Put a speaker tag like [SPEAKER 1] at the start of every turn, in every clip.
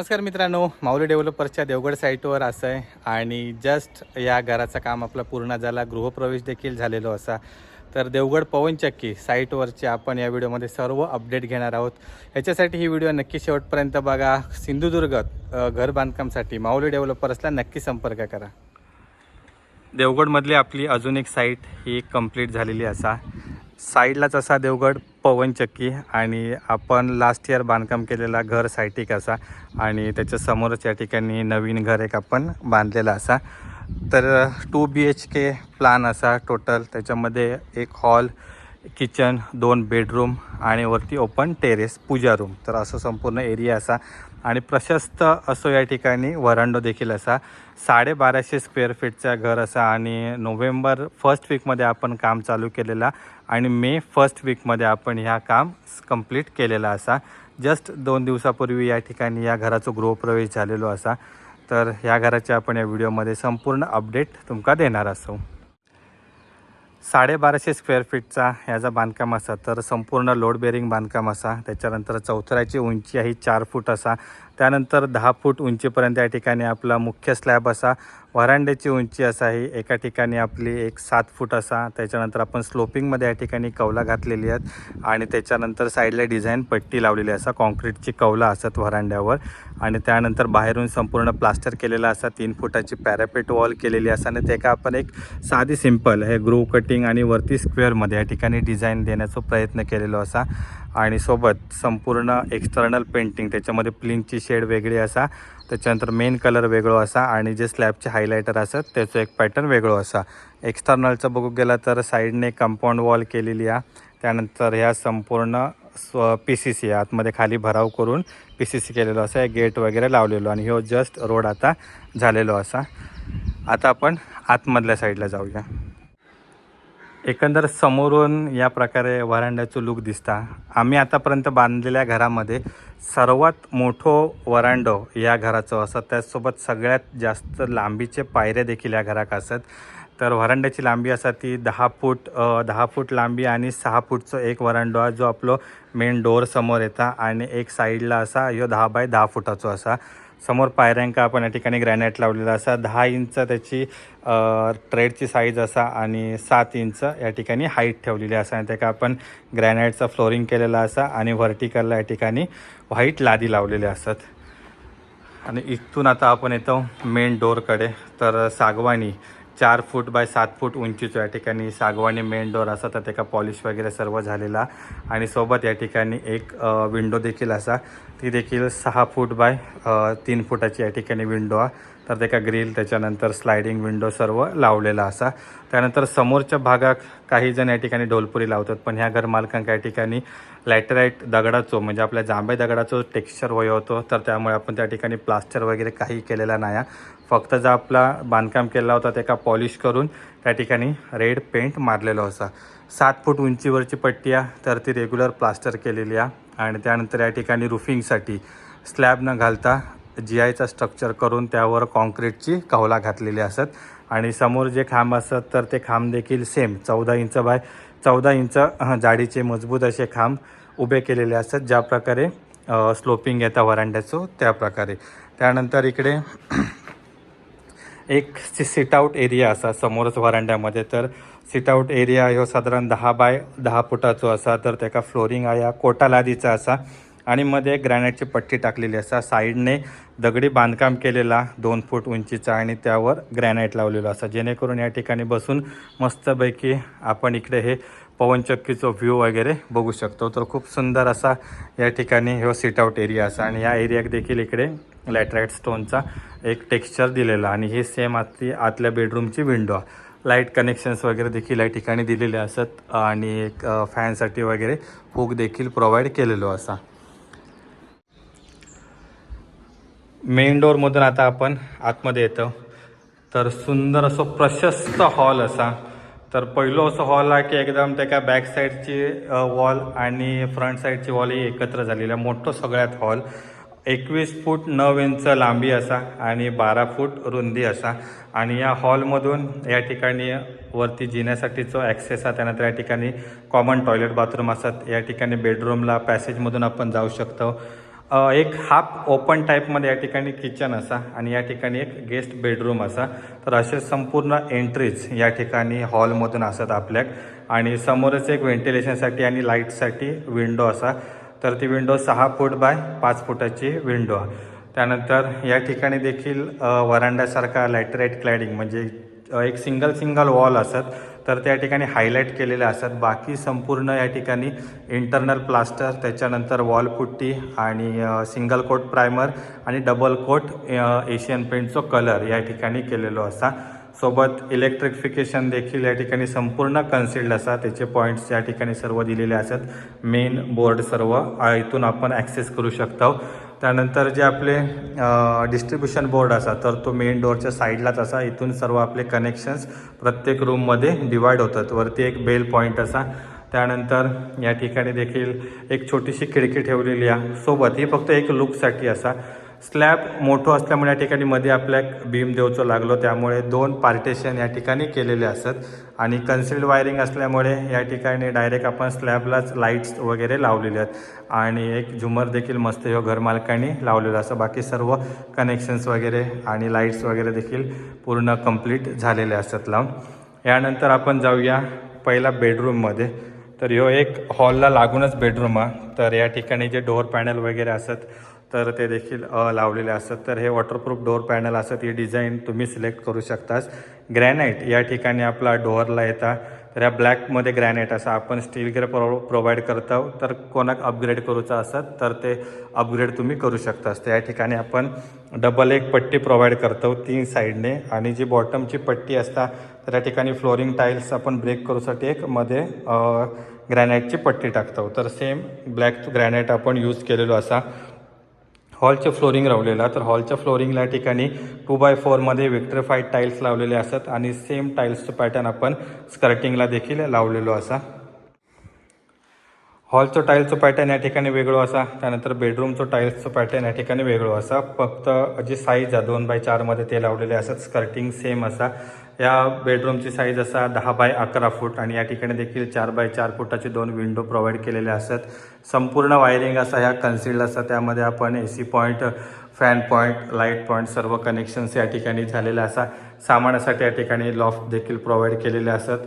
[SPEAKER 1] नमस्कार मित्रांनो, माऊली डेव्हलपर्सच्या देवगड साईटवर असं आहे आणि जस्ट या घराचं काम आपलं पूर्ण झाला, गृहप्रवेश देखील झालेलो असा. तर देवगड पवनचक्की साईटवरचे आपण या व्हिडिओमध्ये सर्व अपडेट घेणार आहोत. ह्याच्यासाठी ही व्हिडिओ नक्की शेवटपर्यंत बघा. सिंधुदुर्गात घर बांधकामसाठी माऊली डेव्हलपर्सला नक्की संपर्क करा. देवगडमधली आपली अजून एक साईट ही कंप्लीट झालेली असा. साईडलाच असा देवगड पवनचक्की आणि आपण लास्ट इयर बांधकाम केलेला घर साईटिक असा आणि त्याच्या समोरच या ठिकाणी नवीन घर एक आपण बांधलेला असा. तर 2 BHK प्लान असा टोटल. त्याच्यामध्ये एक हॉल, किचन, 2 बेडरूम आणि वरती ओपन टेरेस पूजा रूम. तर असं संपूर्ण एरिया असा आणि प्रशस्त असो या ठिकाणी वरांडो देखील असा. 1250 स्क्वेअर फीटचा घर असा आणि नोव्हेंबर फर्स्ट वीकमध्ये आपण काम चालू केलेला आणि मे फर्स्ट वीकमध्ये आपण ह्या काम कंप्लीट केलेला असा. जस्ट 2 दिवसापूर्वी या ठिकाणी या घराचा गृहप्रवेश झालेलो असा. तर ह्या घराचे आपण या व्हिडिओमध्ये संपूर्ण अपडेट तुमका देणार असो. 1250 स्क्वेअर फीटचा ह्याचा बांधकाम असा. तर संपूर्ण लोड बेरिंग बांधकाम असा. त्याच्यानंतर चौथऱ्याची उंची आहे 4 फूट असा. त्यानंतर 10 फूट उंचीपर्यंत या ठिकाणी आपला मुख्य स्लॅब असा. व्हरांड्याची उंची असा आहे एका ठिकाणी आपली एक 7 फूट असा. त्याच्यानंतर आपण स्लोपिंगमध्ये या ठिकाणी कौला घातलेली आहेत आणि त्याच्यानंतर साईडला डिझाईन पट्टी लावलेली असा. कॉन्क्रीटची कौला असत व्हरांड्यावर आणि त्यानंतर बाहेरून संपूर्ण प्लास्टर केलेला असा. 3 फुटाची पॅरापेट वॉल केलेली असा आणि त्याका आपण एक साधी सिंपल हे ग्रो कटिंग आणि वरती स्क्वेअरमध्ये या ठिकाणी डिझाईन देण्याचा प्रयत्न केलेलो असा. आणि सोबत संपूर्ण एक्सटर्नल पेंटिंग, त्याच्यामध्ये प्लिंगची शेड वेगळी असा, त्याच्यानंतर मेन कलर वेगळो असा आणि जे स्लॅबचे हायलायटर असत त्याचं एक पॅटर्न वेगळो असा. एक्सटर्नलचं बघू गेला तर साईडने कंपाऊंड वॉल केलेली आहे. त्यानंतर ह्या संपूर्ण PCC आतमध्ये खाली भराव करून PCC केलेलो असा. गेट वगैरे लावलेलो आणि ह्यो जस्ट रोड आता झालेलो असा. आता आपण आतमधल्या साईडला जाऊया. एकंदर समोरून या प्रकारे वरांड्याचं लुक दिसता. आम्ही आतापर्यंत बांधलेल्या घरामध्ये सर्वात मोठो वरांडो या घराचं असं. त्याचसोबत सगळ्यात जास्त लांबीचे पायऱ्या देखील या घराक असत. तर वरांड्याची लांबी असा ती 10 फूट लांबी आणि 6 फूटचं एक वरांडो आहे जो आपलं मेन डोअर समोर येता आणि एक साईडला असा ह्यो 10 बाय 10 फुटाचो असा. समोर पायऱ्यांका आपण या ठिकाणी ग्रॅनाईट लावलेला असा. 10 इंच त्याची ट्रेडची साईज असा आणि 7 इंच या ठिकाणी हाईट ठेवलेली असा आणि त्याका आपण ग्रॅनाईटचा फ्लोरिंग केलेला असा आणि व्हर्टिकलला या ठिकाणी व्हाईट लादी लावलेले असत. आणि इथून आता आपण येतो मेन डोअरकडे. तर सागवानी 4 फूट बाय 7 फूट उंचीचं या ठिकाणी सागवानी मेन डोअर असा. तर त्याका पॉलिश वगैरे सर्व झालेला आणि सोबत या ठिकाणी एक विंडो देखील असा. ती देखील 6 फूट बाय 3 फुटाची या ठिकाणी विंडो आहे. तर त्याका ग्रिल, त्याच्यानंतर स्लायडिंग विंडो सर्व लावलेला असा. त्यानंतर समोरच्या भागात काही जण या ठिकाणी ढोलपुरी लावतात, पण ह्या घर मालकांका या ठिकाणी लॅटराईट दगडाचो म्हणजे आपल्या जांभे दगडाचो टेक्स्चर होय होतो. तर त्यामुळे आपण त्या ठिकाणी प्लास्टर वगैरे काही केलेला नाही. फक्त जो आपला बांधकाम केला होता त्याका पॉलिश करून त्या ठिकाणी रेड पेंट मारलेला असा. 7 फूट उंचीवरची पट्टी आहे. तर ती रेग्युलर प्लास्टर केलेली आहे आणि त्यानंतर या ठिकाणी रुफिंगसाठी स्लॅब न घालता GIचा स्ट्रक्चर करून त्यावर कॉन्क्रीटची कौला घातलेली असत. आणि समोर जे खांब असत तर ते खांब देखील सेम 14 इंच बाय 14 इंच जाडीचे मजबूत असे खांब उभे केलेले असतात. ज्या प्रकारे स्लोपिंग येतं वरांड्याचं त्या प्रकारे. त्यानंतर इकडे एक सिट आउट एरिया असा समोरच वरांड्यामध्ये. तर सिट आउट एरिया ह्यो साधारण 10 बाय 10 फुटाचो असा. तर त्याका फ्लोरिंग आहे कोटा लादीचा असा आणि मध्ये ग्रॅनाईटची पट्टी टाकलेली असा. साईडने दगडी बांधकाम केलेला 2 फूट उंचीचा आणि त्यावर ग्रॅनाईट लावलेला असा, जेणेकरून या ठिकाणी बसून मस्तपैकी आपण इकडे हे पवनचक्कीचं व्ह्यू वगैरे बघू शकतो. तर खूप सुंदर असा या ठिकाणी ह्यो सिट आउट एरिया असा आणि या एरियात देखील इकडे लॅटराईट स्टोनचा एक टेक्स्चर दिलेला आणि हे सेम आतल्या बेडरूमची विंडो. लाईट कनेक्शन्स वगैरे देखील या ठिकाणी दिलेले असत आणि एक फॅनसाठी वगैरे हुक देखील प्रोव्हाइड केलेलो असा. मेन डोअरमधून आता आपण आतमध्ये येतो. तर सुंदर असं प्रशस्त हॉल असा. तर पहिलं असं हॉल आहे की एकदम त्याका बॅक साईडची वॉल आणि फ्रंट साईडची वॉल ही एकत्र झालेली आहे. मोठं सगळ्यात हॉल 21 फूट 9 इंच लांबी असा आणि 12 फूट रुंदी असा. आणि या हॉलमधून या ठिकाणी वरती जिण्यासाठीचं ॲक्सेस आहे. त्यानंतर या ठिकाणी कॉमन टॉयलेट बाथरूम असतात. या ठिकाणी बेडरूमला पॅसेजमधून आपण जाऊ शकतो. एक हाफ ओपन टाईपमध्ये या ठिकाणी किचन असा आणि या ठिकाणी एक गेस्ट बेडरूम असा. तर असे संपूर्ण एंट्रीज या ठिकाणी हॉलमधून असतात आपल्याक. आणि समोरच एक व्हेंटिलेशनसाठी आणि लाईटसाठी विंडो असा. तर ती विंडो 6 फूट बाय 5 फुटाची विंडो. त्यानंतर या ठिकाणी देखील वरांड्यासारखा लॅटराईट क्लॅडिंग म्हणजे एक सिंगल वॉल असत. तर त्या ठिकाणी हायलाईट केलेले असतात. बाकी संपूर्ण या ठिकाणी इंटरनल प्लास्टर, त्याच्यानंतर वॉल पुट्टी आणि सिंगल कोट प्रायमर आणि डबल कोट एशियन पेंटचा कलर या ठिकाणी केलेलो असा. सोबत इलेक्ट्रिफिकेशन देखील या ठिकाणी संपूर्ण कन्सिल्ड असा. त्याचे पॉईंट्स या ठिकाणी सर्व दिलेले असतात. मेन बोर्ड सर्व इथून आपण ॲक्सेस करू शकतो. त्यानंतर जे आपले डिस्ट्रीब्युशन बोर्ड असा तर तो मेन डोअरच्या साईडलाच असा. इथून सर्व आपले कनेक्शन्स प्रत्येक रूममध्ये डिवाईड होतात. वरती एक बेल पॉईंट असा. त्यानंतर या ठिकाणी देखील एक छोटीशी खिडकी ठेवलेली आहे. सोबत ही फक्त एक लुकसाठी असा. स्लॅब मोठं असल्यामुळे या ठिकाणी मध्ये आपल्या बीम देवचं लागलो, त्यामुळे 2 पार्टेशन या ठिकाणी केलेले असतात. आणि कन्सिल्ड वायरिंग असल्यामुळे या ठिकाणी डायरेक्ट आपण स्लॅबलाच लाईट्स वगैरे लावलेले आहेत. आणि एक झुमर देखील मस्त ह्यो घरमालकांनी लावलेला असं. बाकी सर्व कनेक्शन्स वगैरे आणि लाईट्स वगैरे देखील पूर्ण कंप्लीट झालेले असतात लावून. यानंतर आपण जाऊया पहिला बेडरूममध्ये. तर ह्यो एक हॉलला लागूनच बेडरूम आहे. तर या ठिकाणी जे डोअर पॅनल वगैरे असतात तर ते देखील लावलेले असतात. तर हे वॉटरप्रूफ डोअर पॅनल असतात. ही डिझाईन तुम्ही सिलेक्ट करू शकतास. ग्रॅनाईट या ठिकाणी आपला डोअरला येतात. तर या ब्लॅकमध्ये ग्रॅनाईट असा आपण स्टील ग्रे प्रोव्हाइड करतो. तर कोणाक अपग्रेड करूचा असत तर ते अपग्रेड तुम्ही करू शकतास. तर या ठिकाणी आपण डबल एक पट्टी प्रोव्हाइड करतो 3 साईडने. आणि जी बॉटमची पट्टी असता तर या ठिकाणी फ्लोरिंग टाईल्स आपण ब्रेक करूसाठी एक मध्ये ग्रॅनाईटची पट्टी टाकतो. तर सेम ब्लॅक ग्रॅनाईट आपण यूज केलेलो असा. हॉलचे फ्लोरिंग लावलेला. तर हॉलच्या फ्लोरिंगला ठिकाणी 2x4 मध्ये विक्ट्रिफाईड टाईल्स लावलेले असतात. आणि सेम टाईल्सचं पॅटर्न आपण स्कर्टिंगला देखील लावलेलो असा. हॉलचं टाईल्सचं पॅटर्न या ठिकाणी वेगळं असा. त्यानंतर बेडरूमचं टाईल्सचं पॅटर्न या ठिकाणी वेगळं असा. फक्त जी साईज आहे 2x4 मध्ये ते लावलेले असतात. स्कर्टिंग सेम असा. या बेडरूमची साईज असा 10x11 फूट आणि या ठिकाणी देखील 4x4 फुटाचे 2 विंडो प्रोव्हाइड केलेले असतात. संपूर्ण वायरिंग असा ह्या कन्सिल्ड असा. त्यामध्ये आपण AC point, fan point, light point सर्व कनेक्शन्स या ठिकाणी झालेले असा. सामानासाठी या ठिकाणी लॉफ्ट देखील प्रोव्हाइड केलेले असतात.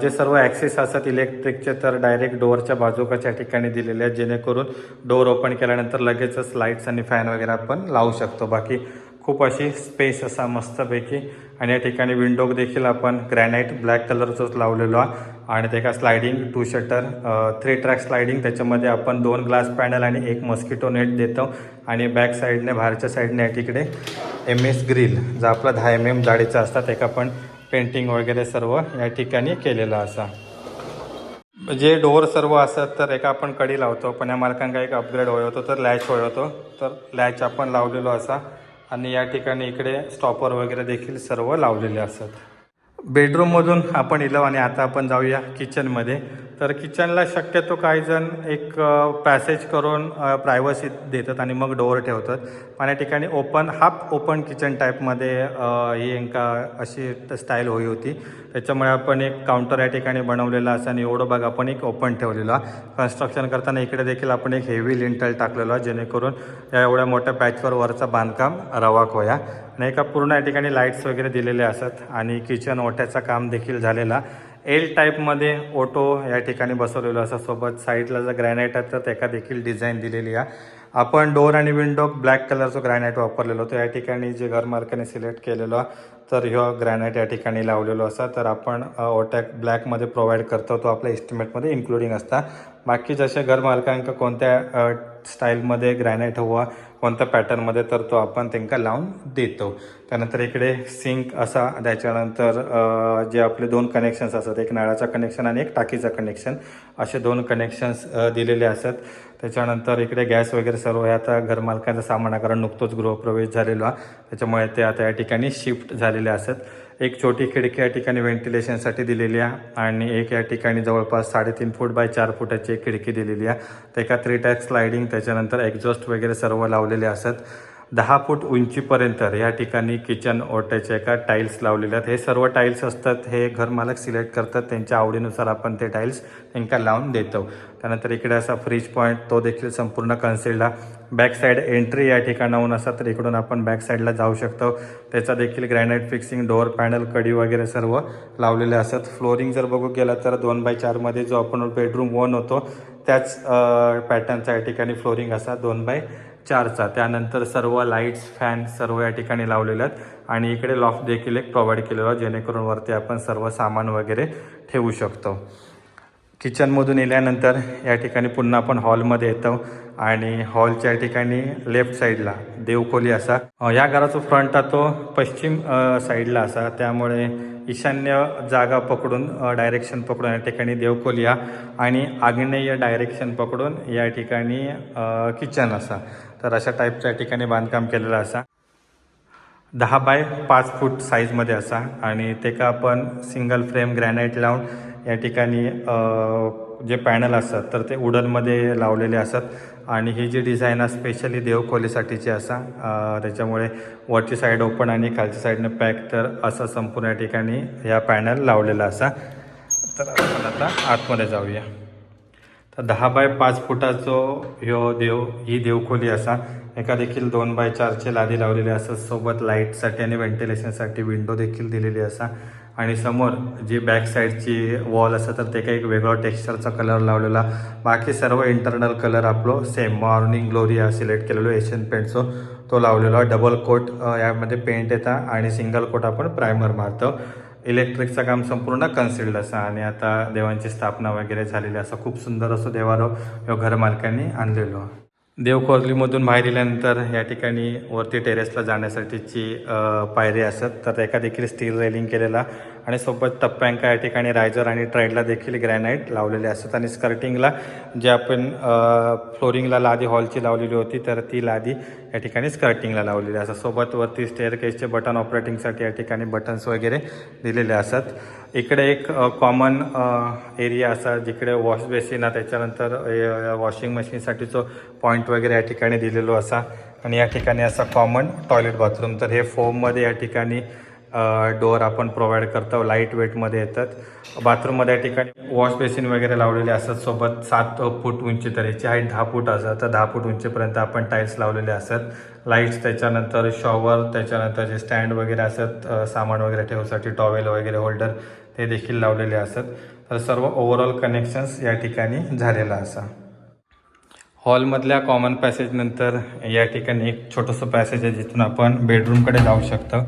[SPEAKER 1] जे सर्व ॲक्सेस असतात इलेक्ट्रिकचे तर डायरेक्ट डोअरच्या बाजूकाच्या ठिकाणी दिलेले आहेत, जेणेकरून डोअर ओपन केल्यानंतर लगेचच लाईट्स आणि फॅन वगैरे आपण लावू शकतो. बाकी खूप अशी स्पेस असा मस्तपैकी. आणि या ठिकाणी विंडो देखील आपण ग्रॅनाईट ब्लॅक कलरचंच लावलेलो आहे. आणि ते का स्लायडिंग 2 शटर 3 ट्रॅक स्लायडिंग. त्याच्यामध्ये आपण 2 ग्लास पॅनल आणि 1 मॉस्किटो नेट देतो. आणि बॅक साईडने बाहेरच्या साईडने या तिकडे MS ग्रिल जो आपला 10 mm जाडीचा असतात एक आपण पेंटिंग वगैरे सर्व या ठिकाणी केलेलं असा. जे डोअर सर्व असतात तर एका आपण कडी लावतो, पण या मालकांका एक अपग्रेड होय होतो तर लॅच होय होतो. तर लॅच आपण लावलेलो असा. आणि या ठिकाणी इकडे स्टॉपर वगैरे देखील सर्व लावलेले असतात. बेडरूममधून आपण इलो आणि आता आपण जाऊया किचनमध्ये. तर किचनला शक्यतो काही जण एक पॅसेज करून प्रायव्हसी देतात आणि मग डोअर ठेवतात. पण या ठिकाणी हाफ ओपन किचन टाईपमध्ये ही एका अशी स्टाईल होती. त्याच्यामुळे आपण एक काउंटर या ठिकाणी बनवलेला असं आणि एवढं भाग आपण एक ओपन ठेवलेला. कन्स्ट्रक्शन करताना इकडे देखील आपण एक हेवी लिंटल टाकलेलो आहे, जेणेकरून या एवढ्या मोठ्या पॅचवर वरचं बांधकाम रवाक होया. आणि एका पूर्ण या ठिकाणी लाईट्स वगैरे दिलेले असतात. आणि किचन ओट्याचं काम देखील झालेला. L टाईपमध्ये ओटो या ठिकाणी बसवलेलं असं. सोबत साईडला जर ग्रॅनाईट आहे तर त्याका देखील डिझाईन दिलेली आहे. आपण डोअर आणि विंडो ब्लॅक कलरचं ग्रॅनाईट वापरलेलं होतं. या ठिकाणी जे घरमालकाने सिलेक्ट केलेलं तर ह्यो ग्रॅनाईट या ठिकाणी लावलेलो असा. तर आपण ओट्या ब्लॅकमध्ये प्रोव्हाइड करतो, तो आपल्या एस्टिमेटमध्ये इन्क्लुडिंग असता. बाकी जसे घरमालकांका कोणत्या स्टाईलमध्ये ग्रॅनाईट हवा, कोणत्या पॅटर्नमध्ये तर तो आपण त्यांना लावून देतो. त्यानंतर इकडे सिंक असा. त्याच्यानंतर जे आपले 2 कनेक्शन्स असतात, एक नळाचा कनेक्शन आणि एक टाकीचा कनेक्शन, असे 2 कनेक्शन्स दिलेले असतात. त्याच्यानंतर इकडे गॅस वगैरे सर्व हे आता घरमालकांचं सामान आहे, कारण नुकतोच गृहप्रवेश झालेलो आहे, त्याच्यामुळे ते आता या ठिकाणी शिफ्ट झालेले असतात. एक छोटी खिडकी या ठिकाणी व्हेंटिलेशनसाठी दिलेली आहे. आणि एक या ठिकाणी जवळपास 3.5 फूट बाय 4 फुटाची एक खिडकी दिलेली आहे. त्या 3 टाईप स्लायडिंग. त्याच्यानंतर एक्झॉस्ट वगैरे सर्व लावलेले असतात. 10 फूट उंचीपर्यंत या ठिकाणी किचन ओट्याच्या एका टाईल्स लावलेल्या आहेत. हे सर्व टाईल्स असतात हे घरमालक सिलेक्ट करतात, त्यांच्या आवडीनुसार आपण ते टाईल्स त्यांना लावून देतो. त्यानंतर इकडे असा फ्रीज पॉईंट तो देखील संपूर्ण कन्सिल्डा. बॅक साईड एंट्री या ठिकाणाहून असा तर इकडून आपण बॅक साईडला जाऊ शकतो. त्याचा देखील ग्रॅनाइट फिक्सिंग, डोअर पॅनल, कडी वगैरे सर्व लावलेले असतात. फ्लोरिंग जर बघू गेला तर 2x4 मध्ये जो आपण बेडरूम 1 होतो त्याच पॅटर्नचा या ठिकाणी फ्लोरिंग असा 2x4चा. त्यानंतर सर्व लाईट्स, फॅन सर्व या ठिकाणी लावलेले आहेत आणि इकडे लॉफ्ट देखील एक प्रोव्हाइड केलेला आहे जेणेकरून वरती आपण सर्व सामान वगैरे ठेवू शकतो. किचनमधून येल्यानंतर या ठिकाणी पुन्हा आपण हॉलमध्ये येतो आणि हॉलच्या ठिकाणी लेफ्ट साईडला देवखोली असा. या घराचा फ्रंट हा तो पश्चिम साईडला असा, त्यामुळे ईशान्य जागा पकडून डायरेक्शन पकडून या ठिकाणी देवखोली आणि आग्नेय डायरेक्शन पकडून या ठिकाणी किचन असा. तर अशा टाईपच्या ठिकाणी बांधकाम केलेलं असा. 10x5 फूट साईजमध्ये असा आणि ते का आपण सिंगल फ्रेम ग्रॅनाईट लावून या ठिकाणी जे पॅनल असतात तर ते वुडनमध्ये लावलेले असतात आणि ही जी डिझाईन आहे स्पेशली देवखोलीसाठीची असा. त्याच्यामुळे वरची साईड ओपन आणि खालची साईडनं पॅक, तर असं संपूर्ण या ठिकाणी या पॅनल लावलेला असा. तर आपण आता आतमध्ये जाऊया. तर 10x5 फुटाचो ही देवखोली असा. एका देखील 2x4चे लादी लावलेली असतात. सोबत लाईटसाठी आणि व्हेंटिलेशनसाठी विंडो देखील दिलेली असा आणि समोर जी बॅक साईडची वॉल असं तर ते काही एक वेगळा टेक्स्चरचा कलर लावलेला. बाकी सर्व इंटरनल कलर आपलं सेम मॉर्निंग ग्लोरी सिलेक्ट केलेलो एशियन पेंटचो तो लावलेला. डबल कोट यामध्ये पेंट येतात आणि सिंगल कोट आपण प्रायमर मारतो. इलेक्ट्रिकचं काम संपूर्ण कन्सिल्ड असा आणि आता देवांची स्थापना वगैरे झालेली असं खूप सुंदर असं देवारो ह्यो घरमालकांनी आणलेलो. देवखोलीमधून बाहेर गेल्यानंतर या ठिकाणी वरती टेरेसला जाण्यासाठीची पायरी असतात. तर एका देखील स्टील रेलिंग केलेला आणि सोबत टप्प्यांका या ठिकाणी रायझर आणि ट्रायडला देखील ग्रॅनाईट लावलेले असतात आणि स्कर्टिंगला जे आपण फ्लोरिंगला लादी हॉलची लावलेली होती तर ती लादी या ठिकाणी स्कर्टिंगला लावलेली असतात. सोबत वरती स्टेअरकेसचे बटन ऑपरेटिंगसाठी या ठिकाणी बटन्स वगैरे दिलेले असतात. इकडे एक कॉमन एरिया असा जिकडे वॉश बेसिन आहे, त्याच्यानंतर वॉशिंग मशीनसाठीचं पॉईंट वगैरे या ठिकाणी दिलेलो असा आणि या ठिकाणी असा कॉमन टॉयलेट बाथरूम. तर हे फोममध्ये या ठिकाणी डोअर आपण प्रोव्हाइड करतो, लाईट वेटमध्ये येतात. बाथरूममध्ये या ठिकाणी वॉश बेसिन वगैरे लावलेले असतात. सोबत 7 फूट उंची, तर याची हाईट 10 फूट असतात. तर 10 फूट उंचीपर्यंत आपण टाईल्स लावलेले असतात. लाईट्स, त्याच्यानंतर शॉवर, त्याच्यानंतर जे स्टँड वगैरे असतात सामान वगैरे ठेवण्यासाठी, टॉवेल वगैरे होल्डर ते देखील लावलेले असतात. तर सर्व ओव्हरऑल कनेक्शन्स या ठिकाणी झालेलं असा. हॉलमधल्या कॉमन पॅसेजनंतर या ठिकाणी एक छोटंसं पॅसेज आहे जिथून आपण बेडरूमकडे जाऊ शकतो.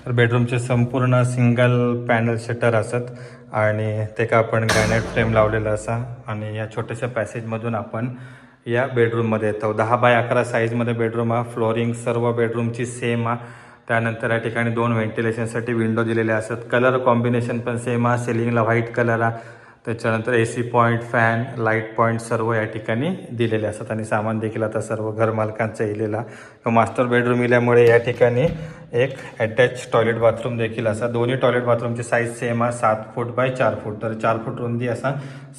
[SPEAKER 1] तर बेडरूमचे संपूर्ण सिंगल पॅनल शटर असतात आणि ते का आपण ग्रॅनाईट फ्रेम लावलेलं असा आणि या छोट्याशा पॅसेजमधून आपण या बेडरूममध्ये येतो. 10x11 साईजमध्ये बेडरूम हा. फ्लोरिंग सर्व बेडरूमची सेम हा. त्यानंतर या ठिकाणी 2 व्हेंटिलेशनसाठी विंडो दिलेले असतात. कलर कॉम्बिनेशन पण सेम हा. सिलिंगला व्हाईट कलर हा. त्याच्यानंतर AC point, fan, light point सर्व या ठिकाणी दिलेले असतात आणि सामान देखील आता सर्व घरमालकांचा इलेला. मास्टर बेडरूम इल्यामुळे या ठिकाणी एक अटॅच टॉयलेट बाथरूम देखील असा. दोन्ही टॉयलेट बाथरूमची साईज सेम आहे, 7 फूट बाय 4 फूट. तर 4 फूट रुंदी असा,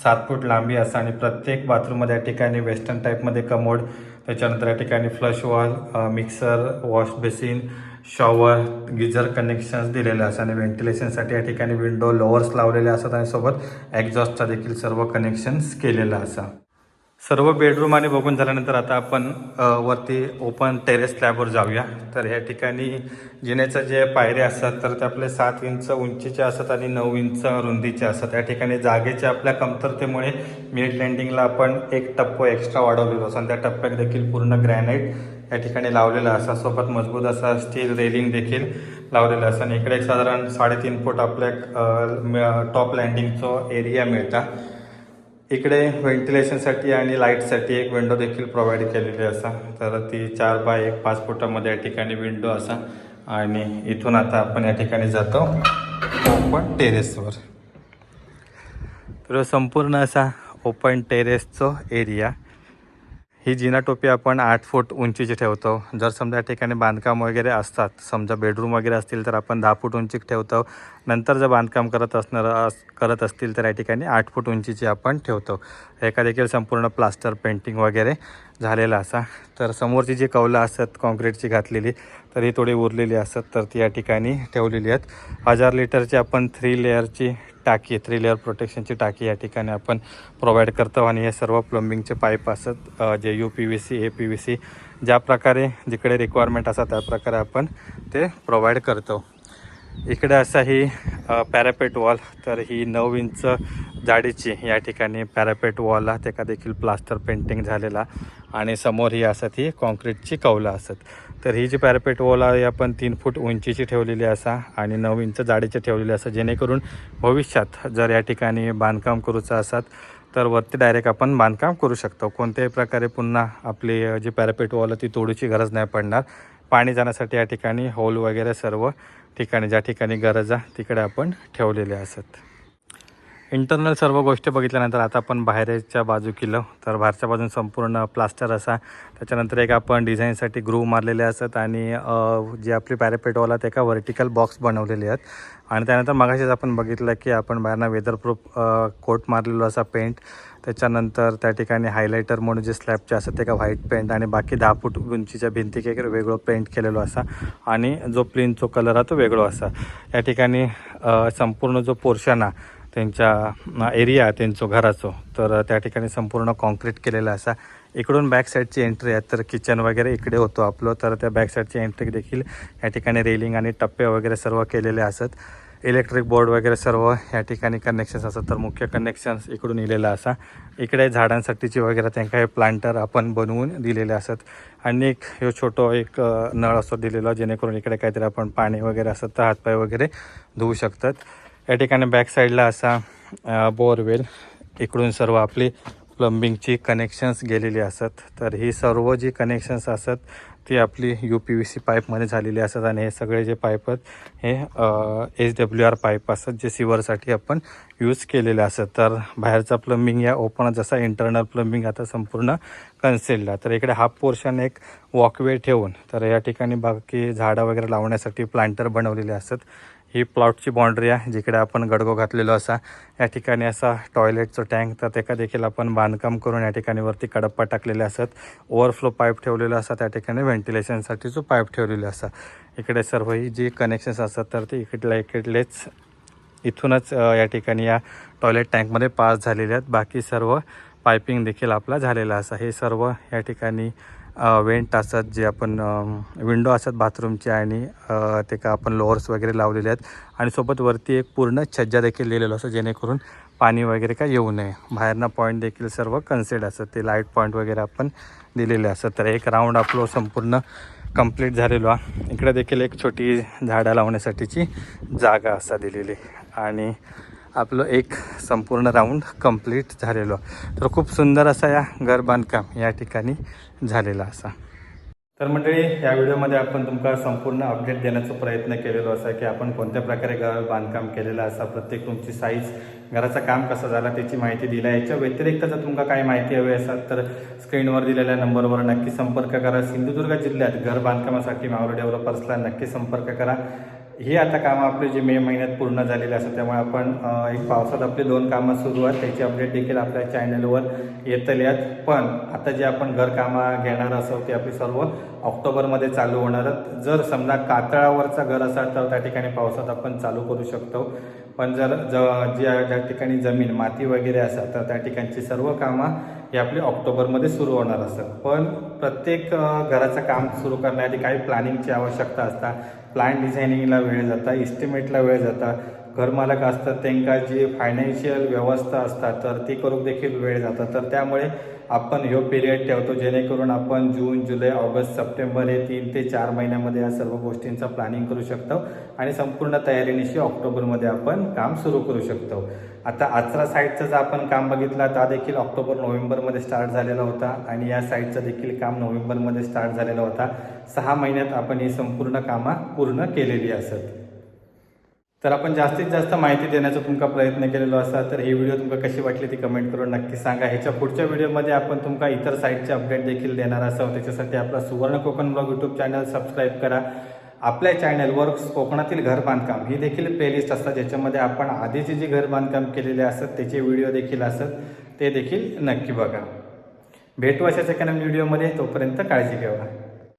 [SPEAKER 1] 7 फूट लांबी असा आणि प्रत्येक बाथरूममध्ये या ठिकाणी वेस्टर्न टाईपमध्ये कमोड, त्याच्यानंतर या ठिकाणी flush wall, mixer, wash basin, shower, geyser connections दिलेले असतात आणि व्हेंटिलेशनसाठी या ठिकाणी विंडो लोअर्स लावलेले असतात आणि सोबत एक्झॉस्टचा देखील सर्व कनेक्शन्स केलेलं असा. सर्व बेडरूम आणि बघून झाल्यानंतर आता आपण वरती ओपन टेरेस स्लॅबवर जाऊया. तर ह्या ठिकाणी जिन्याचं जे पायऱ्या असतात तर ते आपले 7 इंच उंचीचे असतात आणि 9 इंच रुंदीचे असतात. या ठिकाणी जागेच्या आपल्या कमतरतेमुळे मिड लँडिंगला आपण एक टप्पा एक्स्ट्रा वाढवलेलो असतो आणि त्या टप्प्यात देखील पूर्ण ग्रॅनाईट या ठिकाणी लावलेला असा. सोबत मजबूत असा स्टील रेलिंग देखील लावलेला असा आणि इकडे एक साधारण 3.5 फूट आपल्या टॉप लँडिंगचा एरिया मिळता. इकडे व्हेंटिलेशनसाठी आणि लाईटसाठी एक विंडो देखील प्रोव्हाइड केलेली असा. तर ती 4x1 5 फुटामध्ये या ठिकाणी विंडो असा आणि इथून आता आपण या ठिकाणी जातो ओपन टेरेसवर. तर संपूर्ण असा ओपन टेरेसचा एरिया. ही जिना टोपी आपण 8 फूट उंचीची ठेवतो. जर समजा या ठिकाणी बांधकाम वगैरे असतात, समजा बेडरूम वगैरे असतील तर आपण 10 फूट उंची ठेवतो नंतर जर बांधकाम करत असतील तर या ठिकाणी 8 फूट उंचीची आपण ठेवतो. एका देखील संपूर्ण प्लास्टर पेंटिंग वगैरे झालेला असा. तर समोरची जी कौलं असतात कॉन्क्रीटची घातलेली तर ही थोडी उरलेली असतात तर ती या ठिकाणी ठेवलेली आहेत. 1000 लिटरची आपण 3 लेअरची टाकी 3 लेअर प्रोटेक्शनची टाकी या ठिकाणी आपण प्रोव्हाइड करतो. आणि हे सर्व प्लंबिंगचे पाईप असतात जे UPVC APVC ज्या प्रकारे जिकडे रिक्वायरमेंट असतात त्या प्रकारे आपण ते प्रोव्हाइड करतो. इकडे असा ही पॅरापेट वॉल तर ही 9 इंच जाडीची या ठिकाणी पॅरापेट वॉल आहे त्याका देखील प्लास्टर पेंटिंग झालेला. आणि समोर ही असत ही कॉन्क्रीटची कौलं असत. तर ही जी पॅरापेट वॉल आहे आपण 3 फूट उंचीची ठेवलेली असा आणि 9 इंच जाडीची ठेवलेली असं जेणेकरून भविष्यात जर या ठिकाणी बांधकाम करूचं असत तर वरती डायरेक्ट आपण बांधकाम करू शकतो. कोणत्याही प्रकारे पुन्हा आपली जी पॅरापेट वॉल ती तोडूची गरज नाही पडणार. पाणी जाण्यासाठी या ठिकाणी होल वगैरे सर्व ठिकाणी ज्या ठिकाणी गरज आहे तिकडे आपण ठेवलेले असत. इंटरनल सर्व गोष्टी बघितल्यानंतर आता आपण बाहेरच्या बाजू केलं तर बाहेरच्या बाजून संपूर्ण प्लास्टर असा. त्याच्यानंतर एक आपण डिझाईनसाठी ग्रूव्ह मारलेले असतात आणि जी आपली पॅरापेटवाला ते एका व्हर्टिकल बॉक्स बनवलेले आहेत. आणि त्यानंतर मगाशीच आपण बघितलं की आपण बाहेरनं वेदरप्रूफ कोट मारलेलो असा पेंट. त्याच्यानंतर त्या ठिकाणी हायलायटर म्हणून जे स्लॅबचे असतात ते का व्हाईट पेंट आणि बाकी 10 फूट उंचीच्या भिंती एक वेगळं पेंट केलेलो असा. आणि जो प्लेनचा कलर आहे तो वेगळा असा. या ठिकाणी संपूर्ण जो पोर्शन आहे त्यांच्या एरिया त्यांचं घराचं तर त्या ठिकाणी संपूर्ण कॉन्क्रीट केलेलं असा. इकडून बॅक साईडची एंट्री आहे तर किचन वगैरे इकडे होतो आपलं तर त्या बॅक साईडची एंट्री देखील या ठिकाणी रेलिंग आणि टप्पे वगैरे सर्व केलेले असत. इलेक्ट्रिक बोर्ड वगैरे सर्व या ठिकाणी कनेक्शन्स असतात तर मुख्य कनेक्शन्स इकडून इलेला असा. इकडे झाडांसाठीची वगैरे त्यांना हे प्लांटर आपण बनवून दिलेले असत. आणि एक हे छोटं एक नळ असं दिलेलं जेणेकरून इकडे काहीतरी आपण पाणी वगैरे असत तर हातपाय वगैरे धुवू शकतात. या ठिकाणी बॅक साईडला असा बोरवेल इकडून सर्व आपली प्लंबिंगची कनेक्शन्स गेलेली असतात. तर ही सर्व जी कनेक्शन्स असतात ती आपली UPVC पाईपमध्ये झालेली असतात. आणि हे सगळे जे पाईप आहेत हे SWR पाईप असतात जे सिवरसाठी आपण यूज केलेले असतात. तर बाहेरचा प्लंबिंग या ओपन जसा इंटरनल प्लंबिंग आता संपूर्ण कन्सेलला. तर इकडे हाफ पोर्शन एक वॉकवे ठेवून तर या ठिकाणी बाकी झाडं वगैरे लावण्यासाठी प्लांटर बनवलेले असतात. ही प्लॉटची बाउंड्री आहे जिकडे आपण गडगो घातलेलो असा. या ठिकाणी असा टॉयलेटचं टँक तर त्याका देखील आपण बांधकाम करून या ठिकाणी वरती कडप्पा टाकलेले असतात. ओव्हरफ्लो पाईप ठेवलेला असतात त्या ठिकाणी व्हेंटिलेशनसाठी जो पाईप ठेवलेला असा. इकडे सर्व ही जी कनेक्शन्स असतात तर ते इकडलेच इथूनच या ठिकाणी या टॉयलेट टँकमध्ये पास झालेले आहेत. बाकी सर्व पायपिंग देखील आपला झालेला असा. हे सर्व या ठिकाणी वेंट असतात जे आपण विंडो असतात बाथरूमचे आणि ते का आपण लोअर्स वगैरे लावलेले आहेत. आणि सोबत वरती एक पूर्ण छज्जा देखील लिहिलेलं असं जेणेकरून पाणी वगैरे काय येऊ नये. बाहेरनं पॉईंट देखील सर्व कन्सेड असतात ते लाईट पॉईंट वगैरे आपण दिलेले असतात. तर एक राऊंड आपलं संपूर्ण कंप्लीट झालेलो आहे. इकडे देखील एक छोटी झाडं लावण्यासाठीची जागा असा दिलेली आणि आपलं एक संपूर्ण राऊंड कंप्लीट झालेलो. तर खूप सुंदर असा या घर बांधकाम या ठिकाणी झालेला असा. तर मंडळी या व्हिडिओमध्ये आपण तुमका संपूर्ण अपडेट देण्याचा प्रयत्न केलेलो असा की आपण कोणत्या प्रकारे घर बांधकाम केलेलं असा. प्रत्येक तुमची साईज घराचं काम कसं झालं त्याची माहिती दिली आहे. याच्या व्यतिरिक्त जर तुमका काही माहिती हवी असेल तर स्क्रीनवर दिलेल्या नंबरवर नक्की संपर्क करा. सिंधुदुर्ग जिल्ह्यात घर बांधकामासाठी मावळ डेव्हलपर्सला नक्की संपर्क करा. ही आता कामं आपली जी मे महिन्यात पूर्ण झालेली असतात त्यामुळे आपण एक पावसात आपली 2 कामं सुरू आहेत त्याची अपडेट देखील आपल्या चॅनलवर येतल्यात. पण आता जे आपण घरकामं घेणार असो ते आपली सर्व ऑक्टोबरमध्ये चालू होणार. जर समजा कातळावरचा घर असेल तर त्या ठिकाणी पावसात आपण चालू करू शकतो. पण जर ज्या ठिकाणी जमीन माती वगैरे असेल तर त्या ठिकाणची सर्व कामं ही आपली ऑक्टोबरमध्ये सुरू होणार असतात. पण प्रत्येक घराचं काम सुरू करण्याआधी काही प्लॅनिंगची आवश्यकता असतात. प्लॅन डिझायनिंगला वेळ जाता, इस्टिमेटला वेळ जाता. घरमालक असतात त्यांना जी फायनान्शियल व्यवस्था असतात तर ती करूक देखील वेळ जातात. तर त्यामुळे आपण ह्यो पिरियड ठेवतो जेणेकरून आपण जून जुलै ऑगस्ट सप्टेंबर हे 3 ते 4 महिन्यामध्ये या सर्व गोष्टींचं प्लॅनिंग करू शकतो आणि संपूर्ण तयारीनिशी ऑक्टोबरमध्ये आपण काम सुरू करू शकतो. आता आचरा साईडचं जर आपण काम बघितलं तर देखील ऑक्टोबर नोव्हेंबरमध्ये स्टार्ट झालेला होता आणि या साईडचं देखील काम नोव्हेंबरमध्ये स्टार्ट झालेला होता. 6 महिन्यात आपण ही संपूर्ण कामं पूर्ण केलेली असत. तर आपण जास्तीत जास्त माहिती देण्याचा तुमका प्रयत्न केलेला असा. तर ही व्हिडिओ तुमका कशी वाटली ती कमेंट करून नक्की सांगा. ह्याच्या पुढच्या व्हिडिओमध्ये आपण तुमका इतर साईटचे अपडेट देखील देणार असावं. त्याच्यासाठी आपला सुवर्ण Konkan blog YouTube channel subscribe करा आपल्या चॅनलवर कोकणातील घर बांधकाम ही देखील प्लेलिस्ट असतात, ज्याच्यामध्ये आपण आधीचे जे घर बांधकाम केलेले असतात त्याचे व्हिडिओ देखील असतात, ते देखील नक्की बघा. भेटू अशाच एका नवीन व्हिडिओमध्ये. तोपर्यंत काळजी घ्या.